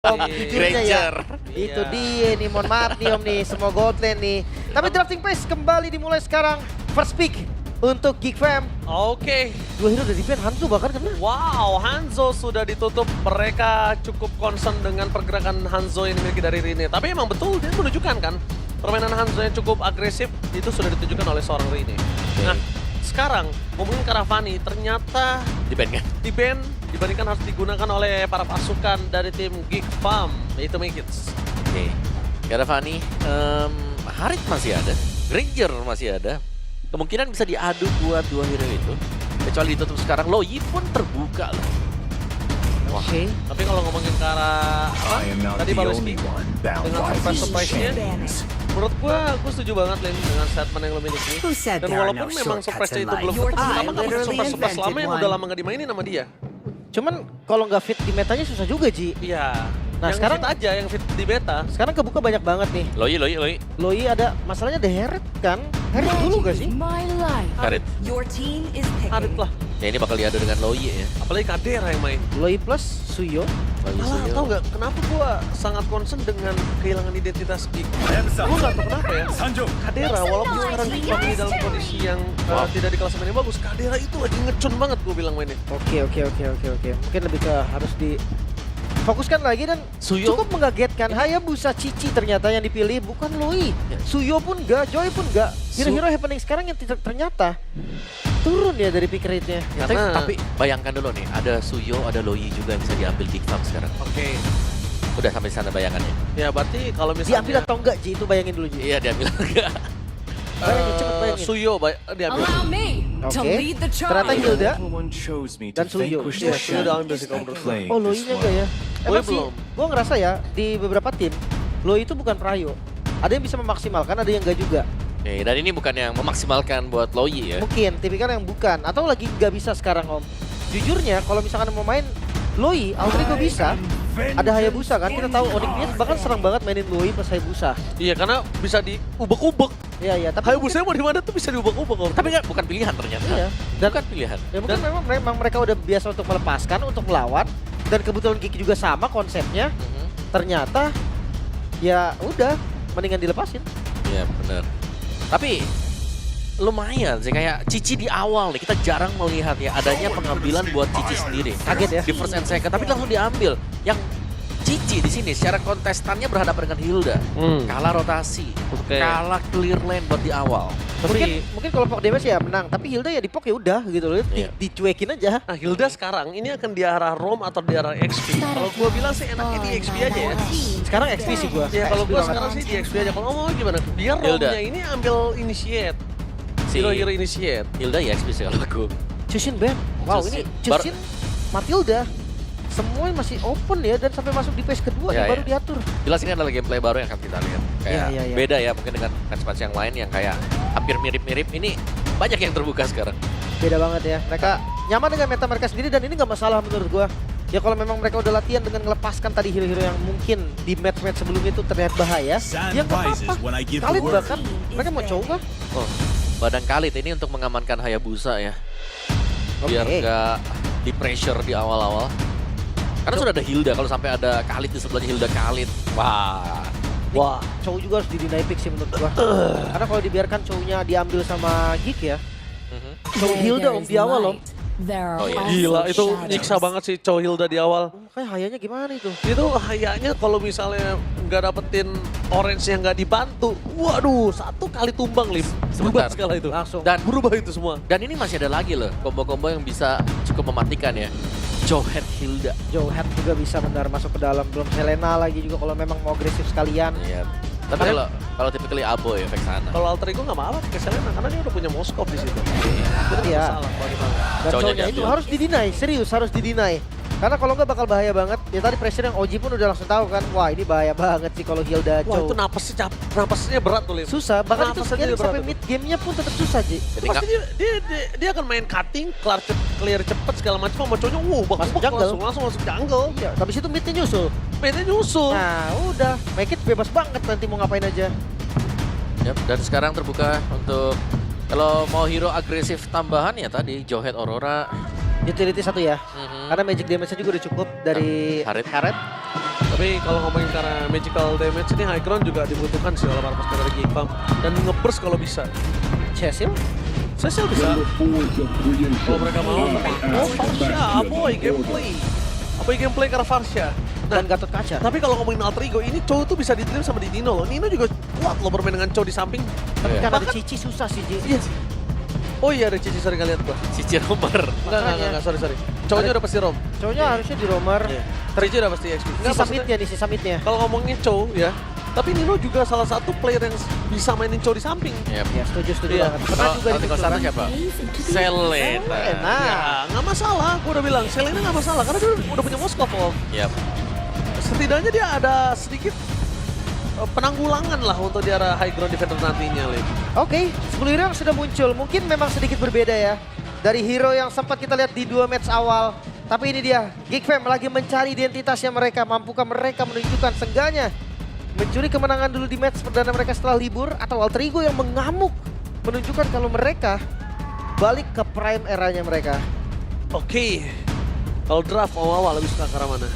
Om, jujurnya ya, Granger. itu dia nih, mohon maaf nih Om nih, semua gold lane nih. Tapi drafting phase kembali dimulai sekarang. First pick untuk Geek Fam. Oke. Dua hero udah di-ban, Hanzo bahkan kena. Wow, Hanzo sudah ditutup. Mereka cukup concern dengan pergerakan Hanzo yang dimiliki dari Rine. Tapi emang betul, dia menunjukkan kan, permainan Hanzo yang cukup agresif itu sudah ditunjukkan oleh seorang Rine. Nah, sekarang ngomongin Karavani, ternyata Di-ban kan? di-ban dibandingkan harus digunakan oleh para pasukan dari tim Geek Farm, yaitu Magits. Oke. Karavani, Harit masih ada, Granger masih ada. Kemungkinan bisa diadu buat dua hero itu. Kecuali ditutup sekarang, Loyi pun terbuka loh. Oke. Tapi kalau ngomongin ke arah tadi Baloski dengan surprise-nya, menurut gue setuju banget Lin dengan statement yang lo miliki. Dan walaupun memang surprise-nya itu belum ketemu, kenapa nggak pakai surprise-surprise lama yang udah lama nggak dimainin sama dia? Cuman kalau nggak fit di metanya susah juga, Ji. Iya. Nah, Yang sekarang- fit aja, yang fit di beta. Sekarang kebuka banyak banget nih. Loyi. Loi ada, masalahnya ada Heret kan? Heret dulu gak sih? Harit. Harit lah. Ya ini bakal diadu dengan Loyi ya. Apalagi Kadera yang main. Loi plus Suyo. Loyi Malah Suyo. tau nggak kenapa gue sangat concern dengan kehilangan identitas Geek. Gue nggak tahu kenapa ya. Kadera walaupun sekarang Geek Farm dalam kondisi yang tidak di klasemen yang bagus, Kadera itu lagi ngecun banget gue bilang mainnya. Oke. Mungkin lebih ke harus fokuskan lagi dan Suyo. cukup mengagetkan. Hayabusa Cici ternyata yang dipilih, bukan Loi. Suyo pun enggak, Joy pun enggak. Hero-hero happening sekarang yang ternyata turun ya dari pick rate-nya. Ya, tapi bayangkan dulu nih, ada Suyo, ada Loyi juga yang bisa diambil Geek Farm sekarang. Oke. Udah sampai sana bayangannya. Ya berarti kalau misalnya Diambil atau enggak, Ji? Itu bayangin dulu, Ji. Iya diambil enggak. Bayangin, cepet bayangin. Suyo diambil. Allow me to Oke. lead the Ternyata charge. Hilda. Dan Dan Suyo. Iya, Suyo udah ambil sih kalau menurut gue. Oh, Loi-nya enggak ya? Loi Emang sih, belum. gue ngerasa ya, di beberapa tim, Loi itu bukan prayo. Ada yang bisa memaksimalkan, ada yang enggak juga. Oke, dan ini bukan yang memaksimalkan buat Loyi ya. Mungkin, tipikal yang bukan. Atau lagi nggak bisa sekarang, Om. Jujurnya, kalau misalkan mau main Loi, Altrigo bisa. Ada Hayabusa kan, kita tahu Onyx Beast bahkan serang banget mainin Loi plus Hayabusa. Iya karena bisa diubek-ubek. Iya, tapi Hayabusa mau di mana tuh bisa diubek-ubek. Om. Tapi nggak bukan pilihan ternyata. Iya. Dan Bukan pilihan. ya mungkin memang mereka udah biasa untuk melepaskan, untuk melawan. Dan kebetulan Gigi juga sama konsepnya. Ternyata, ya udah, mendingan dilepasin. Iya benar. Tapi lumayan sih kayak Cici di awal nih kita jarang melihat ya adanya pengambilan buat Cici sendiri. Kaget ya? Di first and second tapi langsung diambil. Yang Cici di sini secara kontestannya berhadapan dengan Hilda. Kalah rotasi, Oke. kalah clear lane buat di awal. Mungkin kalau pok damage ya menang, tapi Hilda ya di pok ya udah gitu loh, Iya. dicuekin aja. Nah Hilda sekarang ini akan di arah Rom atau di arah XP. Kalau gue bilang sih enaknya di XP aja ya. Sekarang XP sih gua. Ya kalau XP gue banget. sekarang sih di XP aja. Kalau ngomong gimana? Biar Hilda. Romnya ini ambil initiate. Hero-hero initiate. Hilda ya XP sih kalau aku. Chushin Ben. Wow, ini Chushin. Chushin Matilda. Semua masih open ya dan sampai masuk di phase kedua Ya, baru ya. diatur. Jelas ini adalah gameplay baru yang akan kita lihat. Kayak Iya. beda ya mungkin dengan match-match yang lain yang kayak hampir mirip-mirip. Ini banyak yang terbuka sekarang. Beda banget ya. Mereka nyaman dengan meta mereka sendiri dan ini nggak masalah menurut gua. Ya kalau memang mereka udah latihan dengan melepaskan tadi hero-hero yang mungkin di match-match sebelumnya itu terlihat bahaya, ya nggak apa-apa. Khalid bahkan mereka mau coba. Oh, badan Khalid ini untuk mengamankan Hayabusa ya. Biar Oke. nggak di pressure di awal-awal. Karena sudah ada Hilda, kalau sampai ada Khalid di sebelahnya Hilda Khalid. Wah, Chow juga harus di-deny pick sih menurut gua. Karena kalau dibiarkan Chow-nya diambil sama Geek ya. Chow Hilda Om di awal Om. Oh, iya. Gila itu nyiksa banget sih Chow Hilda di awal. Makanya hayanya gimana itu? Itu kayaknya kalau misalnya nggak dapetin orange yang nggak dibantu, waduh satu kali tumbang Lim. Berubah Sebentar. segala itu. Langsung. Dan Berubah itu semua. dan ini masih ada lagi loh combo-combo yang bisa cukup mematikan ya. Johet Hilda. Joe Hat juga bisa benar masuk ke dalam. Belum Selena lagi juga kalau memang mau agresif sekalian. Iya. Tapi kalau typically Abo ya efek sana. Kalau alter ego nggak apa-apa ke Selena karena dia udah punya Moskov di situ. Jadi Iya. masalah bagaimana. Dan Cowoknya cowoknya itu diambil. harus di-deny, serius harus di-deny. Karena kalau nggak bakal bahaya banget. Ya tadi pressure yang Oji pun udah langsung tahu kan. Wah ini bahaya banget sih kalau Hilda Wah Chow. itu napasnya berat tuh Lim. Susah, bahkan itu Napasnya scaring dia berat sampai itu. mid gamenya pun tetap susah Ji. Jadi Pasti dia akan main cutting, clear cepet segala macam sama cowoknya. Masuk jungle. langsung masuk jungle. Iya, habis itu midnya nyusul. Mainnya nyusul. Nah udah, make it bebas banget nanti mau ngapain aja. Yap, dan sekarang terbuka untuk kalau mau hero agresif tambahan ya tadi Johet Aurora. Utility satu ya. Mhm. Karena magic damage-nya juga udah cukup dari Harit. Harit. Tapi kalau ngomongin karena magical damage ini high ground juga dibutuhkan sih oleh para pasukan dari Gigfam. Dan nge-burst kalau bisa. Cecil? Cecil bisa. Kalau mereka mau. Oh, Farsha, Aboy gameplay. Aboy gameplay karena Farsha. Dan Gatot Kaca. Tapi kalau ngomongin alter ego, ini Chow tuh bisa di-dream sama di Nino loh. Nino juga kuat loh bermain dengan Chow di samping. Tapi Iya. karena ada Cici susah sih, Ji. Iya. Oh iya ada Cici sering nggak lihat gua. Cici Romer. Enggak, sorry. Chow-nya udah pasti rom. Cowoknya harusnya di romer. Iya. Cici udah pasti XP. Si summitnya nih, si summitnya. Kalau ngomongin Chow ya, tapi Nino juga salah satu player yang bisa mainin Chow di samping. Yep. Ya, setuju Iya. banget. Pernah juga Kalau tinggal satu dimunculkan. siapa? Selena. Nah, Ya, nggak masalah. Gua udah bilang Selena nggak masalah karena dia udah punya Moskov. Yap. Setidaknya dia ada sedikit penanggulangan lah untuk di arah high ground defender nantinya, Lim. Oke, 10 hero yang sudah muncul. Mungkin memang sedikit berbeda ya. Dari hero yang sempat kita lihat di 2 match awal. Tapi ini dia, Gigfam lagi mencari identitasnya mereka. Mampukah mereka menunjukkan seenggaknya mencuri kemenangan dulu di match perdana mereka setelah libur? Atau alter ego yang mengamuk menunjukkan kalau mereka balik ke prime eranya mereka. Oke. Kalau draft awal lebih suka ke arah mana?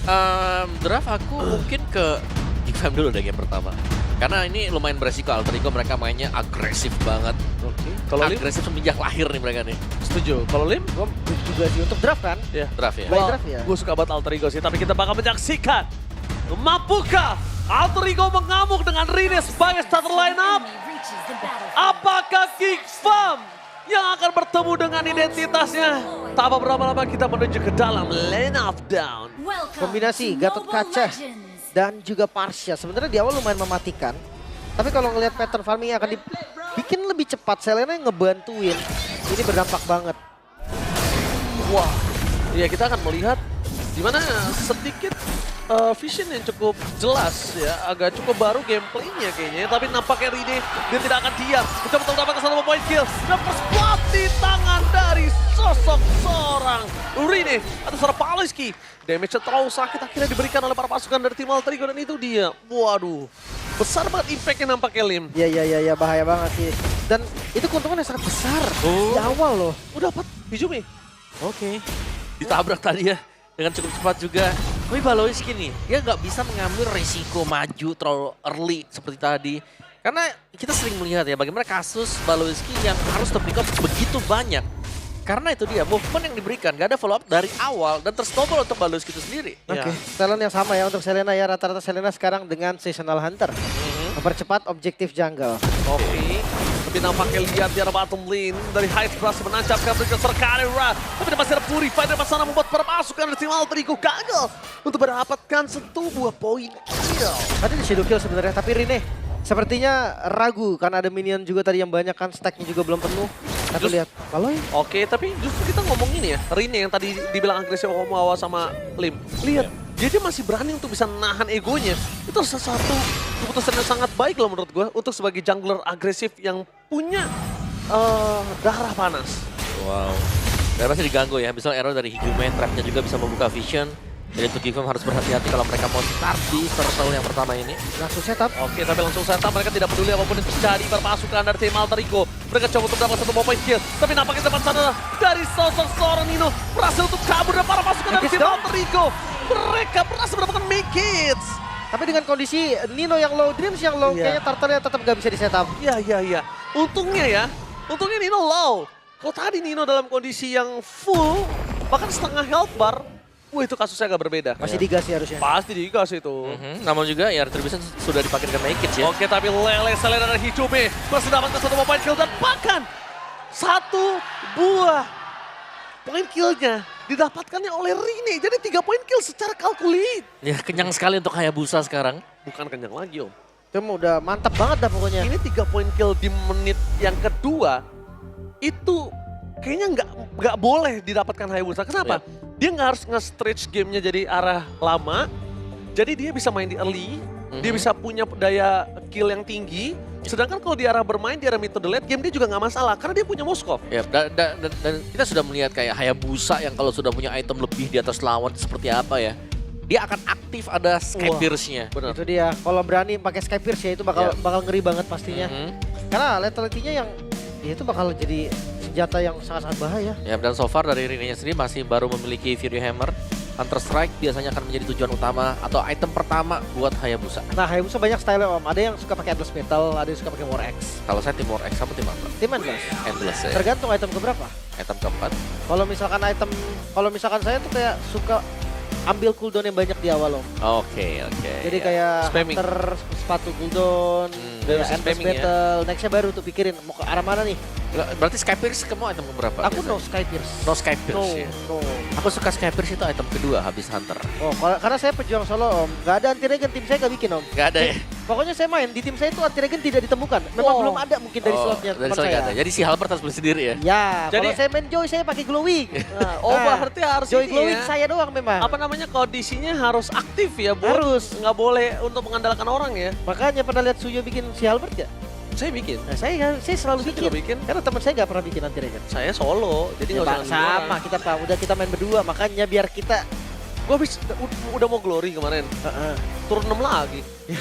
Draft aku mungkin ke Gigfam dulu deh game pertama. Karena ini lumayan beresiko alter ego, mereka mainnya agresif banget. Oke. Kalau Lim? Agresif semenjak lahir nih mereka nih. Setuju. Kalau Lim? Gue juga sih untuk draft kan. Ya. Draft ya. Baik draft ya. Gue suka banget alter ego sih, tapi kita bakal menyaksikan. Mampukah alter ego mengamuk dengan Rine sebagai starter lineup? Apakah Gigfam yang akan bertemu dengan identitasnya? Tak berapa-lama kita menuju ke dalam lane of down. Kombinasi Gatot Kaca dan juga Farsha. Sebenarnya di awal lumayan mematikan. Tapi kalau ngelihat pattern farming akan dibikin lebih cepat. Selena yang ngebantuin. Ini berdampak banget. Wah, iya kita akan melihat di mana sedikit vision yang cukup jelas ya, agak cukup baru gameplaynya kayaknya. Tapi nampaknya Rine dia tidak akan diam. Mencoba untuk mendapatkan satu point kill dan first blood di tangan dari sosok seorang Rine atau seorang Paliski. Damage terlalu sakit akhirnya diberikan oleh para pasukan dari tim alter ego dan itu dia. Waduh, besar banget impactnya nampaknya Lim. Ya, bahaya banget sih. Dan itu keuntungan yang sangat besar di awal loh. Udah dapat Hijumi. Oke. Ditabrak tadi ya dengan cukup cepat juga. Tapi Baloiski nih, dia nggak bisa mengambil resiko maju terlalu early seperti tadi. Karena kita sering melihat ya bagaimana kasus Baloiski yang harus terpick up begitu banyak. Karena itu dia, movement yang diberikan, gak ada follow up dari awal dan tersnowball untuk Baloiski itu sendiri. Oke, Ya. talent yang sama ya untuk Selena ya. Rata-rata Selena sekarang dengan Seasonal Hunter. Mempercepat objektif jungle. Oke. Tapi nampaknya lihat di arah bottom lane dari Hyde berhasil menancapkan Bridget Serkarera. Tapi masih ada Purify dari sana membuat para pasukan dari tim alter ego gagal untuk mendapatkan satu buah poin kill. Tadi di shadow kill sebenarnya, tapi Rine sepertinya ragu karena ada minion juga tadi yang banyak kan, stacknya juga belum penuh. Tapi lihat, Baloy. Oke, tapi justru kita ngomongin ya, Rine yang tadi dibilang agresif awal sama Lim. Lihat, dia masih berani untuk bisa nahan egonya. Itu sesuatu keputusan yang sangat baik loh menurut gue untuk sebagai jungler agresif yang punya darah panas. Wow. Dan masih diganggu ya, misalnya error dari Higume, trapnya juga bisa membuka vision. Jadi untuk Gigfam harus berhati-hati kalau mereka mau start di turtle yang pertama ini. Langsung setup. Oke, tapi langsung setup, mereka tidak peduli apapun yang terjadi berpasukan dari tim alter ego. Mereka coba untuk dapat satu point kill, tapi nampaknya depan sana dari sosok seorang Nino berhasil untuk kabur dari para pasukan dari tim alter ego. Mereka berhasil mendapatkan make it. Tapi dengan kondisi Nino yang low, Dreams yang low, Iya. kayaknya turtle-nya tetap gak bisa di setup. Iya. Untungnya Nino low. Kalau tadi Nino dalam kondisi yang full, bahkan setengah health bar, itu kasusnya agak berbeda. Masih digas sih harusnya. Pasti digas itu. Namun juga ya Retribution sudah dipakai dengan make it ya. Oke, tapi Lele Selena dan Hijome masih dapatkan satu point kill dan bahkan satu buah poin killnya didapatkannya oleh Rine. Jadi 3 poin kill secara kalkulit. Ya kenyang sekali untuk Hayabusa sekarang. Bukan kenyang lagi, Om. Itu udah mantap banget dah pokoknya. Ini 3 poin kill di menit yang kedua itu kayaknya nggak boleh didapatkan Hayabusa. Kenapa? Dia nggak harus nge-stretch gamenya jadi arah lama. Jadi dia bisa main di early, dia bisa punya daya kill yang tinggi. Sedangkan kalau di arah bermain, di arah mid to the late game dia juga nggak masalah karena dia punya Moskov. Ya, dan kita sudah melihat kayak Hayabusa yang kalau sudah punya item lebih di atas lawan seperti apa ya. Dia akan aktif ada Sky Pierce-nya. Benar. Itu dia, kalau berani pakai Sky Pierce ya itu bakal ngeri banget pastinya. Karena lethality-nya yang ya itu bakal jadi senjata yang sangat-sangat bahaya. Ya, dan so far dari Rine-nya sendiri masih baru memiliki Fury Hammer. Hunter Strike biasanya akan menjadi tujuan utama atau item pertama buat Hayabusa. Nah, Hayabusa banyak style Om. Ada yang suka pakai Endless Metal, ada yang suka pakai More X. Kalau saya tim War X sama tim apa? Tim Endless. Endless ya. Tergantung item keberapa. Item keempat. Kalau misalkan saya tuh kayak suka ambil cooldown yang banyak di awal Om. Oke. Jadi kayak Spamming. Hunter, sepatu cooldown, Dari Endless spamming ya. Battle. Nextnya baru tuh pikirin mau ke arah mana nih. Berarti Skypierce kamu item keberapa? Aku no Skypierce. No Skypierce No, ya. no. Aku suka Skypierce itu item kedua habis Hunter. Oh, karena saya pejuang solo Om. Gak ada anti regen, tim saya gak bikin Om. Gak ada ya? Pokoknya saya main, di tim saya itu anti regen tidak ditemukan. Memang Oh. belum ada mungkin dari slotnya dari teman slot saya. nggak ada. Jadi si Halbert harus beli sendiri ya? Ya, Jadi- kalau saya main Joy saya pakai glowing. Berarti harus Joy ini glowing ya. saya doang memang. Apa namanya, kondisinya harus aktif ya, Bu? Harus. Nggak boleh untuk mengandalkan orang ya. Makanya pernah lihat Suyo bikin si Albert gak? Saya bikin. Nah, saya selalu Saya juga bikin. bikin. Karena teman saya gak pernah bikin anti regen. Saya solo, jadi Ya, nggak Pak, usah sama kita Pak, udah kita main berdua makanya biar kita Gue udah mau glory kemarin, turun 6 lagi. Ya.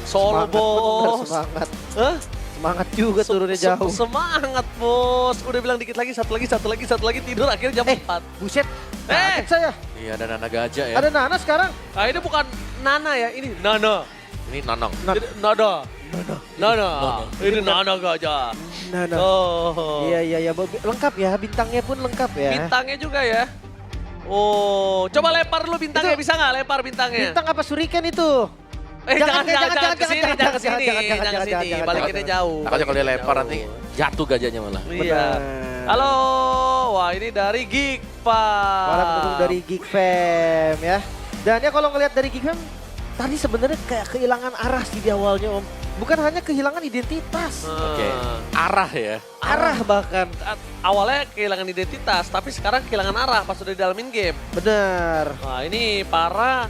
Solo, semangat, bener, bos. semangat. Hah? Semangat juga turunnya jauh. Semangat, bos. Udah bilang dikit lagi, satu lagi, tidur akhirnya jam 4. Buset. Kaget saya. Iya ada Nana Gajah ya. Ada Nana sekarang. Nah, ini bukan Nana ya, ini Nana. Ini Nanong. Jadi, Nada. Nana. Ini Nana gajah. Nana. Oh. Iya, lengkap ya, bintangnya pun lengkap ya. Bintangnya juga ya. Oh, coba lempar dulu bintangnya, Itu- bisa nggak lempar bintangnya? Bintang apa suriken itu? Jangan jangan, ke sini, jangan ke sini, jangan, jangan sini. jangan, Balikinnya jauh. Takutnya kalau dia lempar Jauh. nanti jatuh gajahnya malah. Iya. Benar. Halo, wah ini dari Geekpa. Para pendukung dari Geek Fam ya. Dan ya kalau ngelihat dari Geek Fam, tadi sebenarnya kayak kehilangan arah sih di awalnya Om. Bukan hanya kehilangan identitas, Oke. Arah ya. arah bahkan. Awalnya kehilangan identitas, tapi sekarang kehilangan arah pas udah di dalam game. Bener. Nah ini para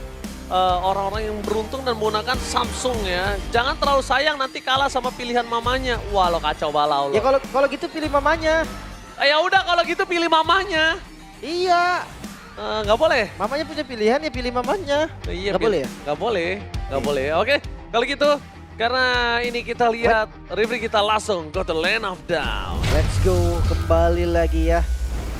orang-orang yang beruntung dan menggunakan Samsung ya. Jangan terlalu sayang nanti kalah sama pilihan mamanya. Wah lo kacau balau lo. Ya kalau gitu pilih mamanya. Ya udah kalau gitu pilih mamanya. Iya. Nggak boleh. Mamanya punya pilihan ya pilih mamanya. Iya, Nggak boleh ya? Nggak boleh. Nggak boleh. Oke, kalau gitu karena ini kita lihat review kita langsung go to Land of Down. Let's go kembali lagi ya.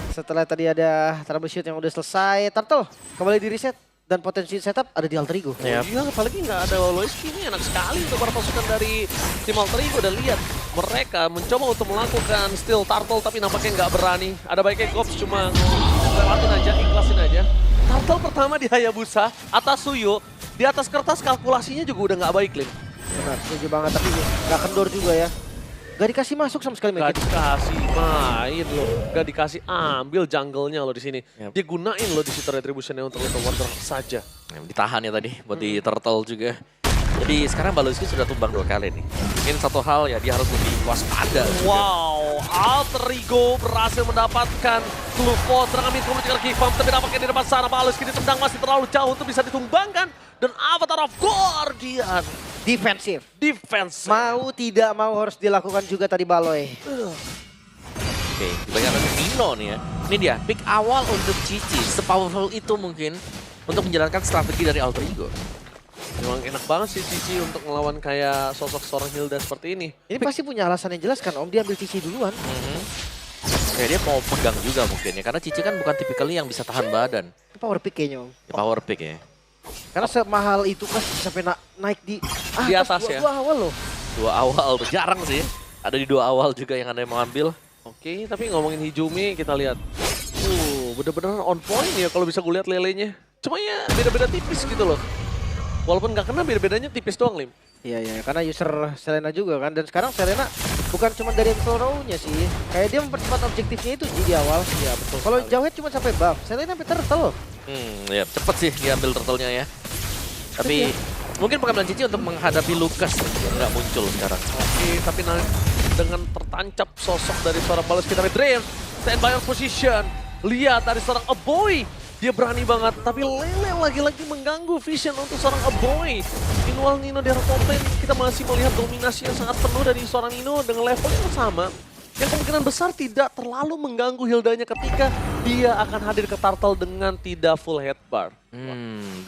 Setelah tadi ada troubleshoot yang udah selesai, Turtle kembali di reset dan potensi setup ada di Alter Ego. Ya. Iya, apalagi nggak ada Woloski ini enak sekali untuk para pasukan dari tim Alter Ego. Udah lihat mereka mencoba untuk melakukan steal Turtle tapi nampaknya nggak berani. Ada baiknya Gops cuma lewatin aja, ikhlasin aja. Turtle pertama di Hayabusa atas Suyo, di atas kertas kalkulasinya juga udah nggak baik, Lim. Benar, setuju banget tapi nggak kendor juga ya. Gak dikasih masuk sama sekali Gak Mekit. dikasih main loh, gak dikasih ambil jungle-nya loh di sini. Yap. Dia gunain loh di situ retribution-nya untuk Little Wonder saja. Ditahan ya tadi buat di Turtle juga. Jadi sekarang Baloski sudah tumbang 2 kali nih. Mungkin satu hal ya dia harus lebih waspada. juga. Wow, Alter Ego berhasil mendapatkan Blue Force. Serangan mid kemudian Geek Farm, tapi nampaknya di depan sana Baloski ditendang masih terlalu jauh untuk bisa ditumbangkan. Dan Avatar of Guardian Defensif. defense. Mau tidak mau harus dilakukan juga tadi Baloy. Oke, dibayangkan Nino nih ya. Ini dia, pick awal untuk Cici. Sepowerful itu mungkin untuk menjalankan strategi dari Alter Ego. Memang enak banget sih Cici untuk ngelawan kayak sosok seorang Hilda seperti ini. Ini pasti punya alasan yang jelas kan Om, dia ambil Cici duluan. Kayak dia mau pegang juga mungkin ya. Karena Cici kan bukan tipikalnya yang bisa tahan badan. Itu power pick kayaknya Om. Power pick ya. Karena semahal itu kan sampai naik di atas ya. Dua awal loh. 2 awal tuh jarang sih. Ada di 2 awal juga yang ada yang mau ambil. Oke, tapi ngomongin Hijumi kita lihat. Bener-bener on point ya kalau bisa gue lihat lelenya. Cuma ya beda-beda tipis gitu loh. Walaupun nggak kena beda-bedanya tipis doang, Lim. Iya, karena user Selena juga kan. Dan sekarang Selena bukan cuma dari Intel Row-nya sih. Kayak dia mempercepat objektifnya itu di awal. Iya betul. Kalau Jawhead cuma sampai buff, Selena sampai turtle. Ya cepet sih diambil turtle-nya ya. Tapi mungkin pengambilan Cici untuk menghadapi Lucas yang nggak muncul sekarang. Oke, tapi dengan tertancap sosok dari seorang balas kita Drain, stand by on position. Lihat dari seorang Aboy. Dia berani banget, tapi Lele lagi-lagi mengganggu vision untuk seorang Aboy. Meanwhile Nino di top lane, kita masih melihat dominasi yang sangat penuh dari seorang Nino dengan level yang sama. Yang kemungkinan besar tidak terlalu mengganggu Hildanya ketika dia akan hadir ke Turtle dengan tidak full headbar.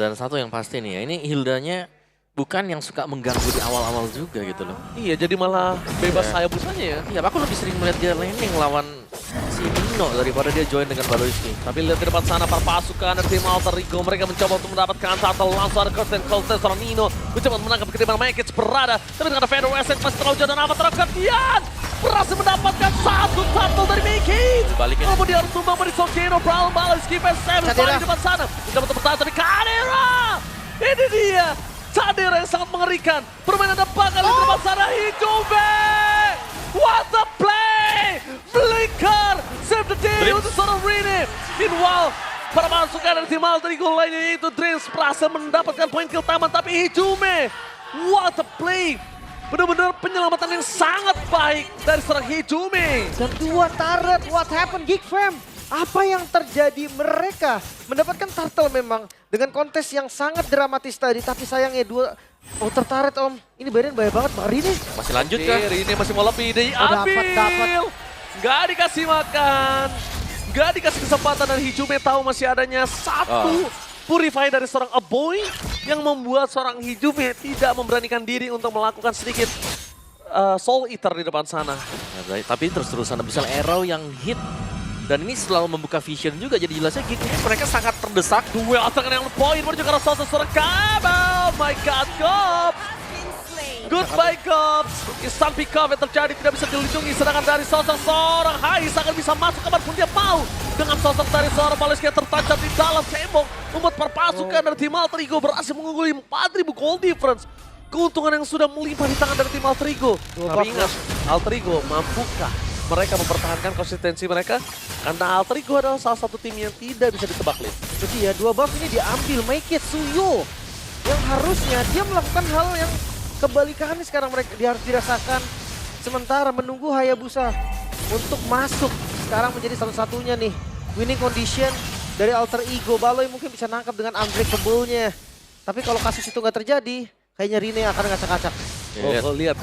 Dan satu yang pasti nih ya, ini Hildanya bukan yang suka mengganggu di awal-awal juga gitu loh. Iya, jadi malah bebas Hayabusanya ya. Iya, aku lebih sering melihat dia laning lawan si Nino daripada dia join dengan Baloiski. Tapi lihat di depan sana para pasukan dari tim Alter Ego. Mereka mencoba untuk mendapatkan turtle. Langsung ada Curtin Colton seorang Nino. Mencoba menangkap ketimbang Makic berada. Tapi dengan ada Fender Wessex masih terlalu jauh dan apa terketian. Berhasil mendapatkan satu turtle dari Makic. Balikin. Kemudian harus tumbang dari Sogeno. Brown Baloiski PS7 Cadera. di depan sana. Mencoba untuk bertahan tapi Cadera. Ini dia. Cadera yang sangat mengerikan. Permainan depan kali di depan sana. Hijube. What a play! Flicker! Save the day untuk seorang Rene. Meanwhile, para pasukan dari tim Alter Ego lainnya yaitu Dreams berhasil mendapatkan poin kill taman. Tapi Hijume, what a play! Benar-benar penyelamatan yang sangat baik dari seorang Hijume. Dan 2 turret, what happened Geek Fam? Apa yang terjadi? Mereka mendapatkan turtle memang dengan kontes yang sangat dramatis tadi. Tapi sayangnya 2 outer turret om. Ini Beren bahaya banget Bang Rini. Masih lanjut kah? Ini masih mau lebih, dapat. diambil. Nggak dikasih makan. Nggak dikasih kesempatan dan Hijume tahu masih adanya satu purify dari seorang Aboy yang membuat seorang Hijume tidak memberanikan diri untuk melakukan sedikit Soul Eater di depan sana. Tapi terus-terusan bisa arrow yang hit. Dan ini selalu membuka vision juga, jadi jelasnya gitu. Mereka sangat terdesak. Duel attack yang poin menuju ke arah seorang Kabel. My God, Cops. Goodbye, Cops. Instant pick up yang terjadi tidak bisa dilindungi. Sedangkan dari seorang Hais akan bisa masuk kapanpun dia mau. Dengan sosok dari seorang Baloiski yang tertancap di dalam tembok. Membuat perpasukan dari tim Alter Ego berhasil mengungguli 4.000 gold difference. Keuntungan yang sudah melimpah di tangan dari tim Alter Ego. Tapi ingat, Alter Ego mampukah mereka mempertahankan konsistensi mereka? Karena Alter Ego adalah salah satu tim yang tidak bisa ditebak, Lin. Jadi ya 2 buff ini diambil Makic Suyo. Yang harusnya dia melakukan hal yang kebalikannya sekarang mereka dia harus dirasakan. Sementara menunggu Hayabusa untuk masuk. Sekarang menjadi satu-satunya nih winning condition dari Alter Ego. Baloi mungkin bisa nangkap dengan unbreakable-nya. Tapi kalau kasus itu nggak terjadi, kayaknya Rine akan ngacak-ngacak. Oh, lihat.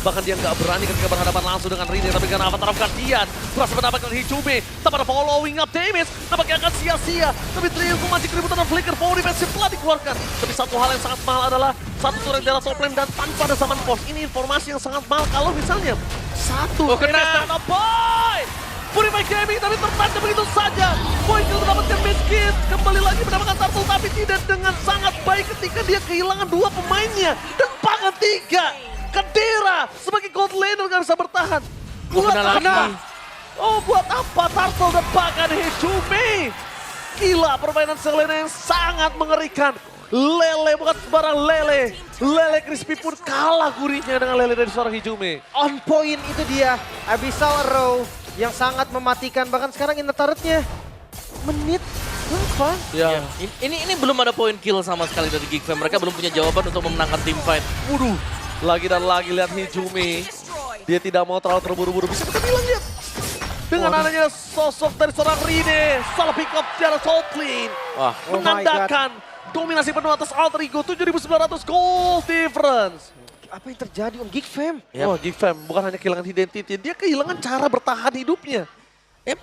Bahkan dia nggak berani ketika berhadapan langsung dengan Rine. Tapi karena avatar gantian, berhasil mendapatkan Hijume. Tanpa ada following up damage, nampaknya akan sia-sia. Tapi Triumph memancing keributan dan Flicker power defensive telah dikeluarkan. Tapi satu hal yang sangat mahal adalah satu turret di top lane dan tanpa ada Summon Force. Ini informasi yang sangat mahal kalau misalnya satu kena. Boy! Purify Gaming tapi tertancap begitu saja. Boy kill mendapatkan miskin. Kembali lagi mendapatkan turtle tapi tidak dengan sangat baik ketika dia kehilangan 2 pemainnya. Dan pangan 3. Kadera sebagai gold laner gak bisa bertahan. Buat apa? Oh buat apa turtle dan pangan Hijume? Gila permainan Selena yang sangat mengerikan. Lele bukan sembarang lele. Lele crispy pun kalah gurihnya dengan lele dari seorang Hijume. On point itu dia. Abyssal Arrow yang sangat mematikan. Bahkan sekarang in the turret-nya menit berapa? Ya. Ini belum ada poin kill sama sekali dari Geek Fam. Mereka belum punya jawaban untuk memenangkan team fight. Waduh, lagi dan lagi lihat Hijume. Dia tidak mau terlalu terburu-buru. Bisa kita bilang lihat. Dengan adanya sosok dari seorang Rine. Salah pick up secara top lane. Wah, Menandakan dominasi penuh atas Alter Ego. 7.900 gold difference. Apa yang terjadi Om Geek Fam? Yep. Oh, Geek Fam bukan hanya kehilangan identity. Dia kehilangan cara bertahan hidupnya.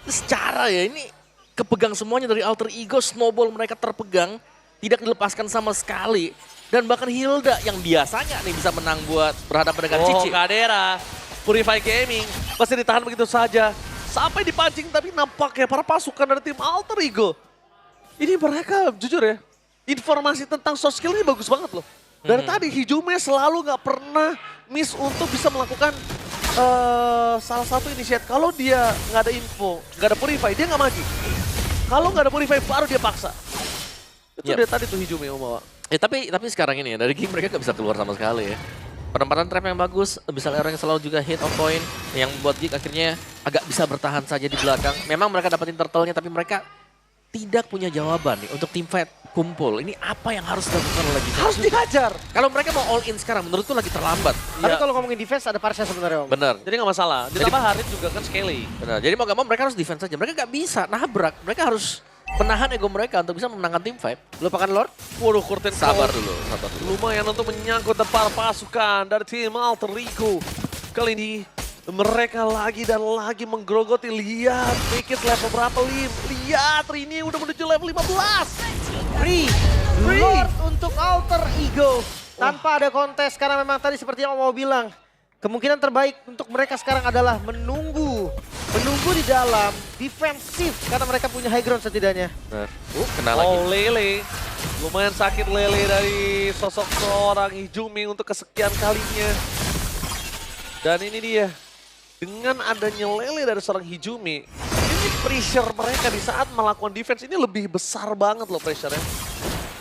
Secara ya ini kepegang semuanya dari Alter Ego. Snowball mereka terpegang. Tidak dilepaskan sama sekali. Dan bahkan Hilda yang biasanya nih bisa menang buat berhadapan dengan Cici. Kadera. Purify Gaming. Pasti ditahan begitu saja. Sampai dipancing tapi nampaknya para pasukan dari tim Alter Ego. Ini mereka jujur ya. Informasi tentang soft skill ini bagus banget loh. Dari tadi Hijume selalu nggak pernah miss untuk bisa melakukan salah satu initiate. Kalau dia nggak ada info, nggak ada purify, dia nggak maju. Kalau nggak ada purify baru dia paksa. Itu dia tadi tuh Hijume yang bawa. Tapi sekarang ini ya, dari game mereka nggak bisa keluar sama sekali ya. Penempatan trap yang bagus, bisa orang yang selalu juga hit on point. Yang membuat Geek akhirnya agak bisa bertahan saja di belakang. Memang mereka dapetin turtle-nya, tapi mereka tidak punya jawaban nih untuk tim fight kumpul. Ini apa yang harus dilakukan oleh Geek? Harus dihajar. Kalau mereka mau all in sekarang, menurutku lagi terlambat. Tapi kalau ngomongin defense ada Parsha sebenarnya Om. Bener. Jadi nggak masalah. Ditambah Harit juga kan Skelly. Benar. Jadi mau gak mau mereka harus defense saja. Mereka gak bisa nabrak. Mereka harus menahan ego mereka untuk bisa memenangkan tim fight. Lupakan Lord. Waduh, Curtin Sabar Cole. dulu. Lumayan untuk menyangkut depan pasukan dari tim Alter Ego. Kali ini mereka lagi dan lagi menggerogoti. Lihat, Makic level berapa, Lim? Lihat, Rini udah menuju level 15. Free. Lord untuk Alter Ego. Tanpa ada kontes karena memang tadi seperti yang Om mau bilang. Kemungkinan terbaik untuk mereka sekarang adalah menunggu menunggu di dalam, defensif karena mereka punya high ground setidaknya. Benar. Kena lagi. Oh, Lele. Lumayan sakit Lele dari sosok seorang Hijumi untuk kesekian kalinya. Dan ini dia. Dengan adanya Lele dari seorang Hijumi, ini pressure mereka di saat melakukan defense ini lebih besar banget loh pressure-nya.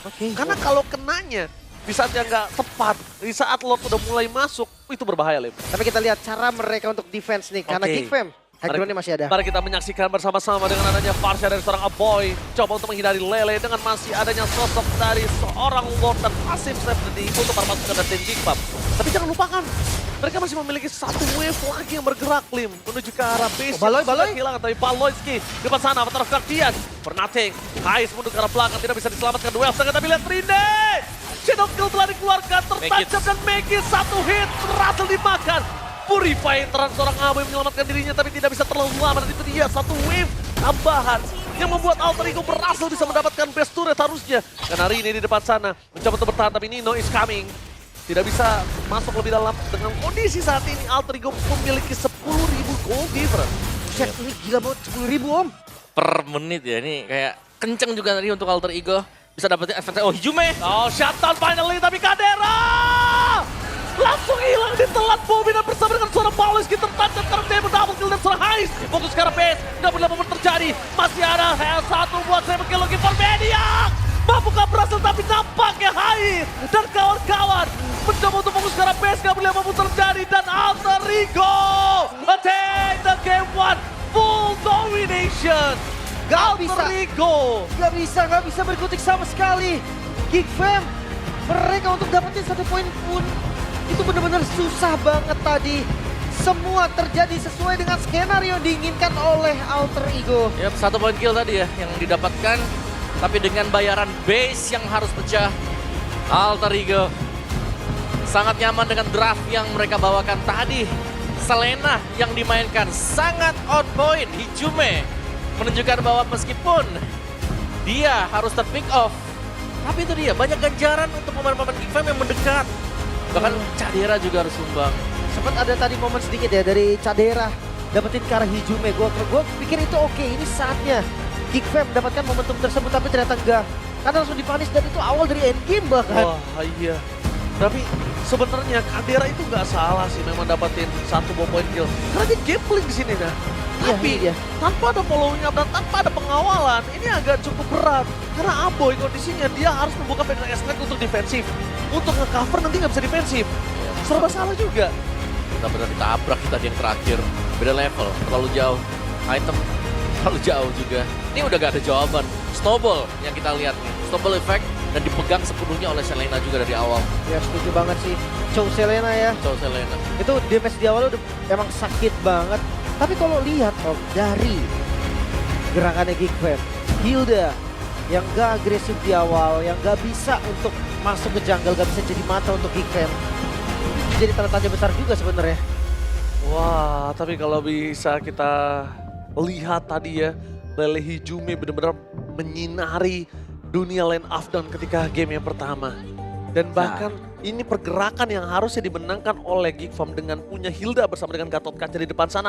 Oke. Karena kalau kenanya di saat yang nggak tepat, di saat Lord udah mulai masuk, itu berbahaya, Lim. Tapi kita lihat cara mereka untuk defense nih, karena Oke. Geek Fam, high ground-nya masih ada. Mari kita menyaksikan bersama-sama dengan adanya Varsha dari seorang Aboy. Coba untuk menghindari Lele dengan masih adanya sosok dari seorang Lord dan pasif step dari untuk para pasukan dari tim Geek Fam. Tapi jangan lupakan, mereka masih memiliki satu wave lagi yang bergerak, Lim. Menuju ke arah base. Oh, Baloi, yang sudah Baloi. Kehilangan, tapi Baloyski di depan sana, Avatar Guardian. Bernating, Hais mundur ke arah belakang, tidak bisa diselamatkan duel. Sedangkan tapi lihat Rinde! Shadow Kill telah dikeluarkan, tertancap dan make it satu hit, berhasil dimakan. Purify terang seorang Aboy menyelamatkan dirinya tapi tidak bisa terlalu lama, dan itu dia satu wave tambahan yang membuat Alter Ego berhasil bisa mendapatkan best turret harusnya. Karena hari ini di depan sana mencoba untuk bertahan tapi Nino is coming. Tidak bisa masuk lebih dalam dengan kondisi saat ini Alter Ego memiliki 10.000 gold difference. Shit, ini gila banget, 10.000 Om. Per menit ya, ini kayak kenceng juga tadi untuk Alter Ego. Bisa dapetin advantage. Oh, Hijumi. Oh, shutdown finally tapi Kadera langsung hilang ditelan Bobby dan bersama dengan seorang Baloyski tertancap karena dia double kill dan seorang Hais. Fokus ke arah base, nggak boleh apapun terjadi. Masih ada satu buat saya kill lagi for Maniac. Mampukah berhasil tapi nampaknya Hais dan kawan-kawan mencoba untuk fokus ke arah base, nggak boleh apapun terjadi. Dan Alter Ego attack the game one, full domination. Alter Ego. Gak bisa berkutik sama sekali. Geek Fam, mereka untuk dapetin 1 poin pun itu benar-benar susah banget tadi. Semua terjadi sesuai dengan skenario yang diinginkan oleh Alter Ego. Yap, 1 poin kill tadi ya yang didapatkan. Tapi dengan bayaran base yang harus pecah. Alter Ego sangat nyaman dengan draft yang mereka bawakan tadi. Selena yang dimainkan sangat on point. Hijumi menunjukkan bahwa meskipun dia harus ter-pick off, tapi itu dia, banyak ganjaran untuk pemain-pemain Geek Fam yang mendekat. Bahkan Cadera juga harus sumbang. Sempat ada tadi momen sedikit ya dari Cadera dapetin ke arah Hijumi. Gue pikir itu oke, ini saatnya Geek Fam mendapatkan momentum tersebut, tapi ternyata enggak. Karena langsung dipanis dan itu awal dari endgame bahkan. Wah iya. Tapi sebenarnya Kadera itu nggak salah sih memang dapetin 1 poin kill. Karena dia gambling di sini nah. Iya, Tapi iya. tanpa ada following up dan tanpa ada pengawalan, ini agak cukup berat. Karena Aboy kondisinya dia harus membuka Fenrir Escalate untuk defensif. Untuk nge-cover nanti nggak bisa defensif. Serba salah juga. Benar-benar ditabrak kita di yang terakhir. Beda level, terlalu jauh. Item terlalu jauh juga. Ini udah gak ada jawaban. Snowball yang kita lihat nih. Snowball effect dan dipegang sepenuhnya oleh Selena juga dari awal. Ya setuju banget sih. Chow Selena ya. Chow Selena. Itu damage di awal udah emang sakit banget. Tapi kalau lihat Om, dari gerakannya Geek Fam, Hilda yang gak agresif di awal, yang gak bisa untuk masuk ke jungle, gak bisa jadi mata untuk Geek Fam. Ini jadi tanda tanya besar juga sebenarnya. Wah, tapi kalau bisa kita lihat tadi ya, Lele Hijumi benar-benar menyinari dunia Land of Dawn ketika game yang pertama. Dan bahkan ini pergerakan yang harusnya dimenangkan oleh Geek Fam dengan punya Hilda bersama dengan Gatot Kaca di depan sana.